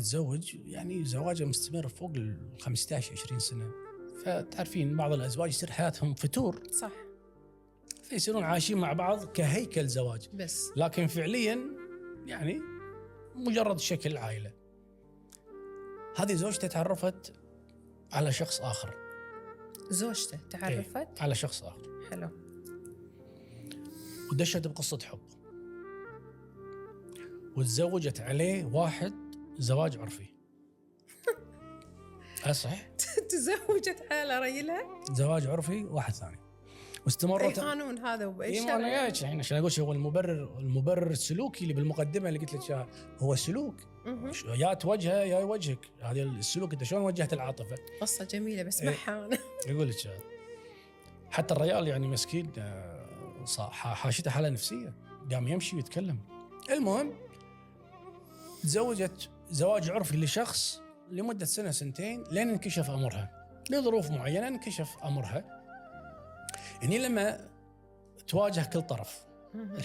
بتزوج يعني زواجها مستمر فوق ال 15-20 سنة، فتعرفين بعض الأزواج يصير حياتهم فتور، صح. فيصيرون عايشين مع بعض كهيكل زواج، بس لكن فعليا يعني مجرد شكل عائلة. هذه زوجته تعرفت على شخص آخر. زوجته تعرفت على شخص آخر. حلو. ودشت بقصة حب، وتزوجت عليه واحد زواج عرفي. أصح؟ تزوجت على رجلها زواج عرفي واحد ثاني، واستمرت. اي قانون هذا وباي إيه، شرع؟ ما أنا جايك عشان أقول هو المبرر السلوكي اللي بالمقدمة اللي قلت لك إياه، هو سلوك. يا توجهه يا يوجهك، هذا السلوك. أنت شلون وجهت العاطفة؟ قصة جميلة بسمعها أنا. يقول لك حتى الرجال يعني مسكين حاشته حالة نفسية، قام يمشي ويتكلم. المهم تزوجت زواج عرفي لشخص لمدة سنة سنتين لين انكشف أمرها لظروف معينة. انكشف أمرها يعني لما تواجه كل طرف. الحين